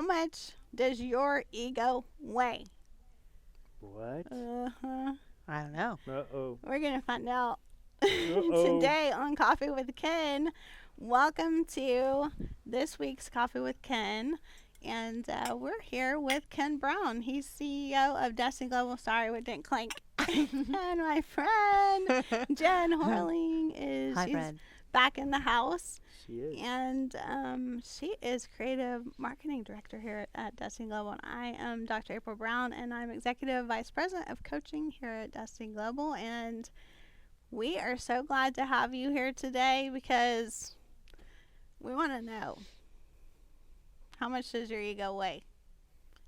much does your ego weigh? What? Uh-huh. I don't know. Uh-oh. We're going to find out Uh-oh. today on Coffee with Ken. Welcome to this week's Coffee with Ken. And we're here with Ken Brown. He's CEO of Destiny Global. Sorry, we didn't clink. And my friend, Jen Horling, Hi, she's Fred. back in the house. She is. And she is creative marketing director here at Destiny Global. And I am Dr. April Brown, and I'm executive vice president of coaching here at Destiny Global. And we are so glad to have you here today because we want to know, how much does your ego weigh?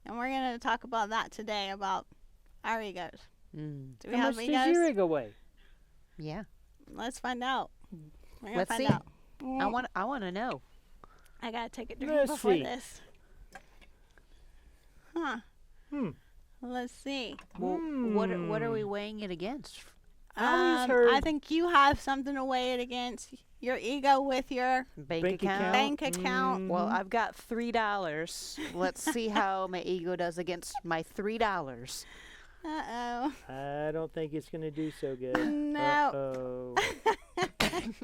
And we're going to talk about that today, about our egos. Mm. Do we How have much egos? does your ego weigh? Yeah. Let's find out. We're gonna Let's find see. out. I want to know. I gotta take a drink Let's before see. this. Huh. Hmm. Let's see. Well, what are we weighing it against? I always heard- I think you have something to weigh it against. Your ego with your Bank Bank account. account. bank account. Well, Mhm. I've got $3. Let's see how my ego does against my $3. Uh-oh. I don't think it's going to do so good. No. Uh-oh.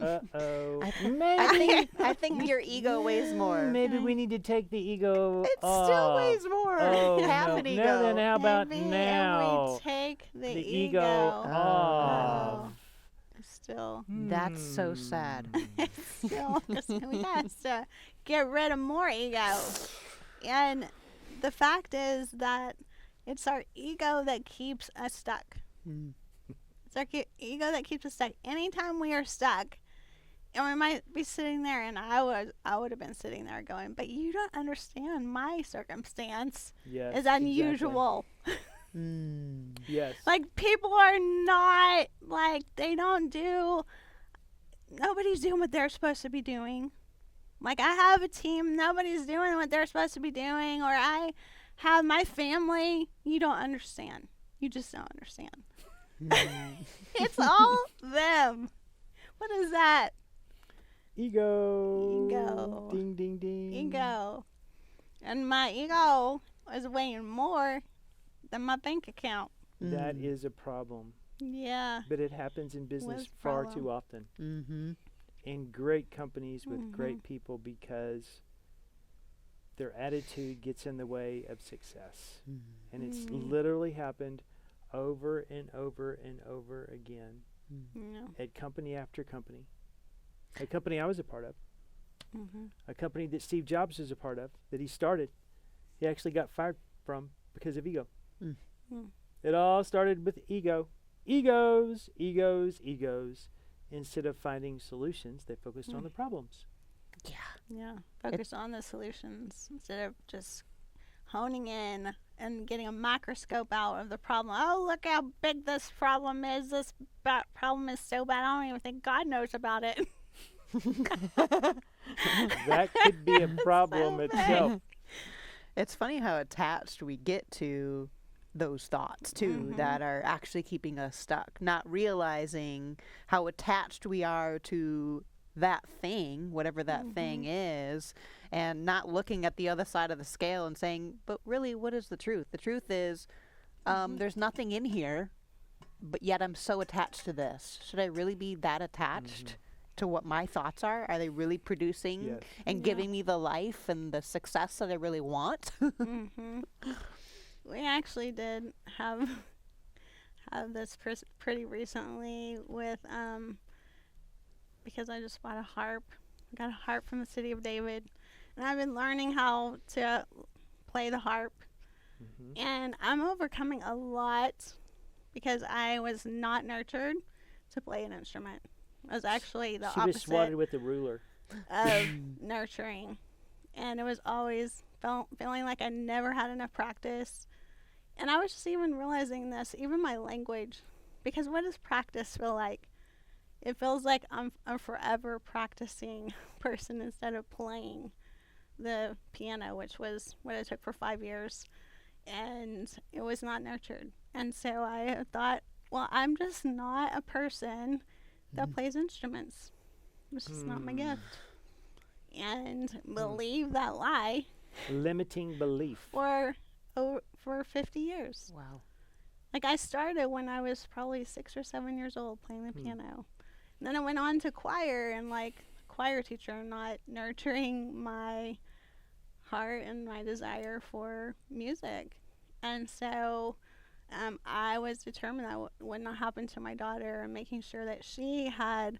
Uh-oh. I think your ego weighs more. Maybe we need to take the ego It off. still weighs more. Oh, Half no. an ego. No, then how about Maybe now? we take the ego ego. off. Oh. Still. That's so sad. Still. We have to get rid of more ego. And the fact is that it's our ego that keeps us stuck. Mm. It's our ego that keeps us stuck. Anytime we are stuck, and we might be sitting there, and I would have been sitting there going, but you don't understand my circumstance Yes, is unusual. Mm. Exactly. Yes. Like, people are not, like, nobody's doing what they're supposed to be doing. Like, I have a team, nobody's doing what they're supposed to be doing, or I have my family. You don't understand. You just don't understand. It's all them. What is that? Ego. Ego. Ding, ding, ding. Ego. And my ego is weighing more than my bank account. That is a problem. Yeah. But it happens in business What's the far problem? too often. Mm-hmm. In great companies with Mhm. great people because their attitude gets in the way of success. And it's Mhm. literally happened over and over and over again Yeah. at company after company. A company I was a part of, Mm-hmm. a company that Steve Jobs was a part of, that he started, he actually got fired from because of ego. Mm. Mm. It all started with ego. Egos, egos, egos. Instead of finding solutions, they focused on the problems. Yeah. Focus on the solutions instead of just honing in and getting a microscope out of the problem. Oh, look how big this problem is. This problem is so bad, I don't even think God knows about it. That could be a problem So itself. It's funny how attached we get to those thoughts too Mhm. that are actually keeping us stuck, not realizing how attached we are to that thing, whatever that thing is, and not looking at the other side of the scale and saying, but really, what is the truth? The truth is there's nothing in here, but yet I'm so attached to this. Should I really be that attached to what my thoughts are? Are they really producing Yes. and Yeah. giving me the life and the success that I really want? Mm-hmm. We actually did have this pretty recently with because I just bought a harp. I got a harp from the city of David, and I've been learning how to play the harp, Mhm. and I'm overcoming a lot because I was not nurtured to play an instrument. I was actually the She was opposite swatted with a ruler. of nurturing, and it was always feeling like I never had enough practice. And I was just even realizing this, even my language, because what does practice feel like? It feels like I'm a forever practicing person instead of playing the piano, which was what I took for 5 years, and it was not nurtured. And so I thought, well, I'm just not a person that plays instruments. It's just not my gift. And believe that lie Limiting belief. for 50 years. Wow. Like, I started when I was probably 6 or 7 years old playing the piano. And then I went on to choir, and like choir teacher not nurturing my heart and my desire for music. And so I was determined that would not happen to my daughter, and making sure that she had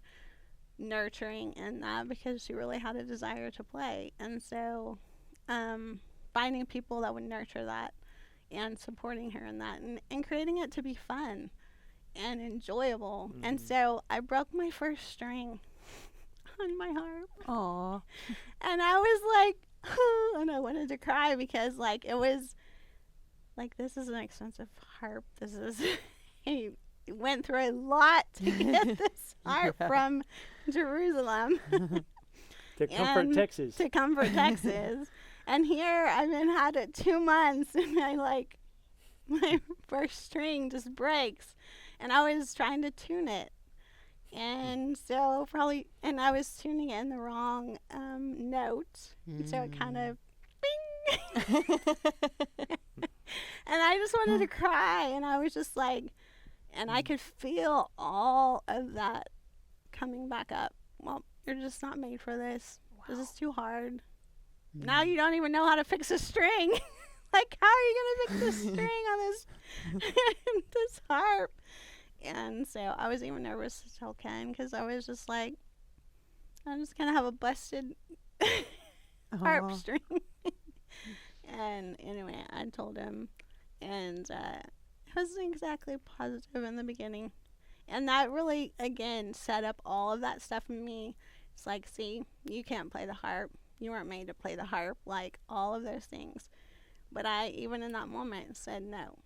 nurturing in that, because she really had a desire to play. And so finding people that would nurture that and supporting her in that, and creating it to be fun and enjoyable. And so I broke my first string on my harp. Aw. And I was like, and I wanted to cry, because like it was like, this is an expensive harp. This is I went through a lot to get this harp from Jerusalem To Comfort, Texas. to Comfort, Texas. And here I've been had it 2 months, and my first string just breaks, and I was trying to tune it. And so I was tuning it in the wrong note. So it kind of bing. And I just wanted to cry, and I was just like, and I could feel all of that coming back up. Well, you're just not made for this. This is too hard. Now you don't even know how to fix a string. Like, how are you going to fix a string on this this harp? And so I was even nervous to tell Ken, because I was just like, I'm just going to have a busted harp string. And anyway, I told him, and it wasn't exactly positive in the beginning. And that really, again, set up all of that stuff in me. It's like, see, you can't play the harp. You weren't made to play the harp, like all of those things. But I, even in that moment, said, no,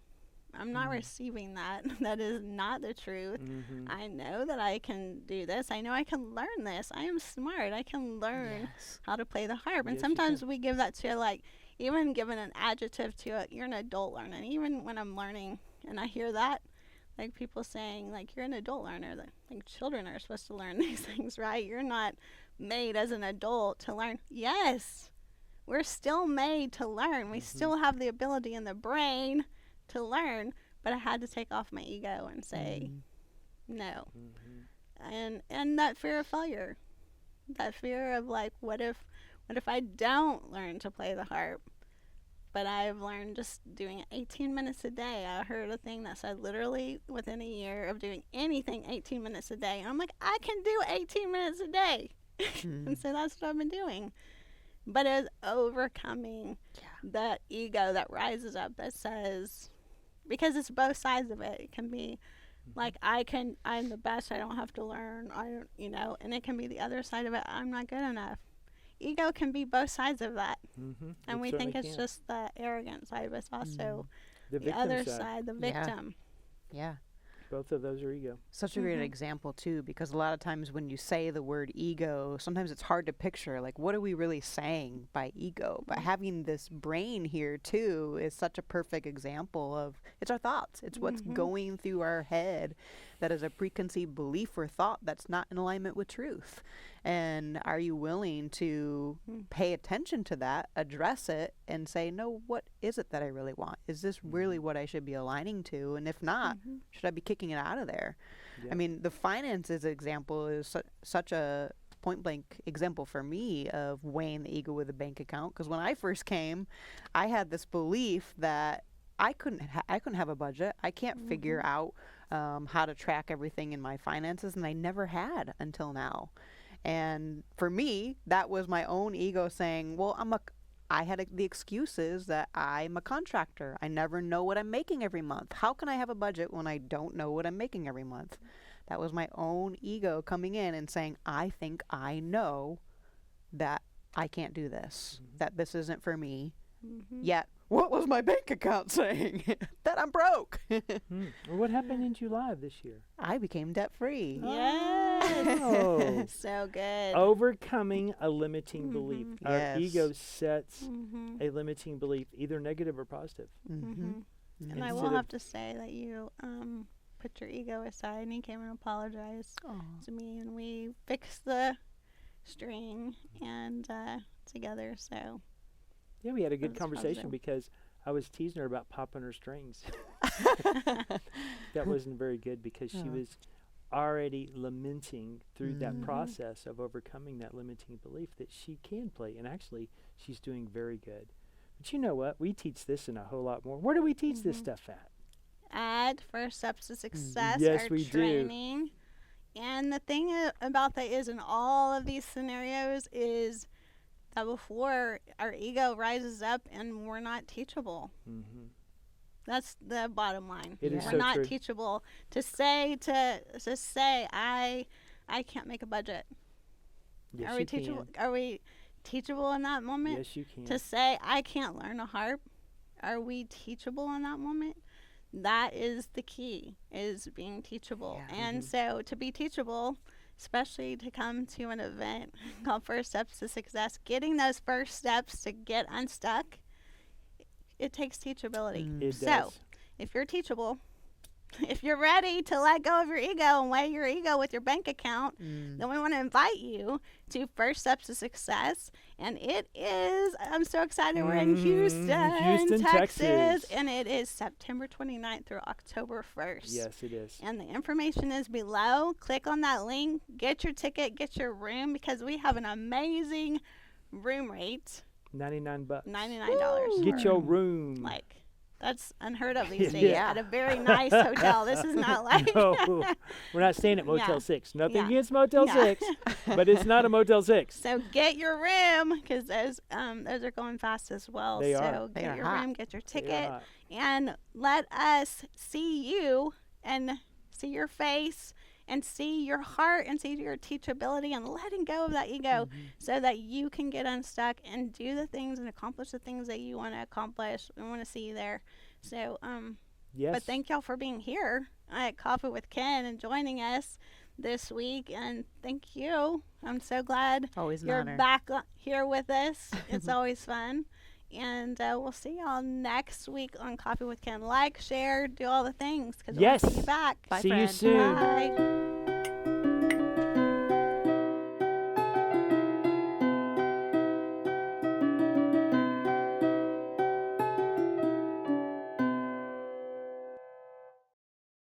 I'm not receiving that. That is not the truth. I know that I can do this. I know I can learn this. I am smart. I can learn how to play the harp. And Yes, you sometimes can. we give that to, like, even giving an adjective to it, you're an adult learner. And even when I'm learning and I hear that, like people saying, like, you're an adult learner, that like children are supposed to learn these things, right? You're not made as an adult to learn. Yes, we're still made to learn. We still have the ability in the brain to learn, but I had to take off my ego and say no. And that fear of failure, that fear of like, what if I don't learn to play the harp? But I've learned just doing it 18 minutes a day. I heard a thing that said literally within a year of doing anything 18 minutes a day. And I'm like, I can do 18 minutes a day. And so that's what I've been doing. But it's overcoming that ego that rises up that says, because it's both sides of it. It can be like, I'm the best, I don't have to learn, and it can be the other side of it, I'm not good enough. Ego can be both sides of that. And we think it's just the arrogant side, but it's also the other side, the victim. Yeah. Both of those are ego. Such a great example, too, because a lot of times when you say the word ego, sometimes it's hard to picture, like, what are we really saying by ego? But having this brain here, too, is such a perfect example of, it's our thoughts. It's what's going through our head that is a preconceived belief or thought that's not in alignment with truth. And are you willing to pay attention to that, address it, and say, no, what is it that I really want? Is this really what I should be aligning to? And if not, should I be kicking it out of there? Yeah. I mean, the finances example is such a point blank example for me of weighing the ego with a bank account. Because when I first came, I had this belief that I couldn't have a budget. I can't figure out how to track everything in my finances, and I never had until now. And for me, that was my own ego saying, well, I had the excuses that I'm a contractor. I never know what I'm making every month. How can I have a budget when I don't know what I'm making every month? That was my own ego coming in and saying, I think I know that I can't do this, that this isn't for me. Yet, what was my bank account saying? That I'm broke. Well, what happened in July of this year? I became debt free. Yes. Oh. So good. Overcoming a limiting belief. Our Yes. ego sets a limiting belief, either negative or positive. And I Instead will of- have to say that you put your ego aside, and you came and apologized to me, and we fixed the string and together. So Yeah, we had a good That's conversation positive. because I was teasing her about popping her strings. That wasn't very good because she Oh. was already lamenting through that Mhm. process of overcoming that limiting belief that she can play. And actually, she's doing very good. But you know what? We teach this and a whole lot more. Where do we teach this Mhm. stuff at? Add First Steps to Success, Yes, our we do. training. And the thing about that is, in all of these scenarios, is that before our ego rises up and we're not teachable. Mm-hmm. That's the bottom line. It is Yeah. We're so not true. teachable. To say I can't make a budget. Yes, are you we teachable? can. Are we teachable in that moment? Yes, you can. To say I can't learn a harp, are we teachable in that moment? That is the key, is being teachable. Yeah. And Mhm. so to be teachable, especially to come to an event called First Steps to Success, getting those first steps to get unstuck, it takes teachability. Mm. It So, does. if you're teachable, if you're ready to let go of your ego and weigh your ego with your bank account, Mm. then we want to invite you to First Steps to Success. And it is, I'm so excited, we're in Houston, Texas. And it is September 29th through October 1st. Yes, it is. And the information is below. Click on that link, get your ticket, get your room, because we have an amazing room rate, $99. $99. Get for, your room. like, that's unheard of these days Yeah. at a very nice hotel. This is not like No, we're not staying at Motel Yeah. 6. Nothing Yeah. against Motel Yeah. 6, but it's not a Motel 6. So get your room, because those are going fast as well. They so are. They get are your hot. room, get your They are ticket, hot. and let us see you and see your face and see your heart and see your teachability and letting go of that ego Mhm. so that you can get unstuck and do the things and accomplish the things that you want to accomplish. We want to see you there. So, Yes. but thank y'all for being here at Coffee with Ken and joining us this week. And thank you. I'm so glad Always an you're honor. back here with us. It's always fun. And we'll see y'all next week on Coffee with Ken. Like, share, do all the things, because Yes. we'll see you back. Bye, See you friend. soon. Bye.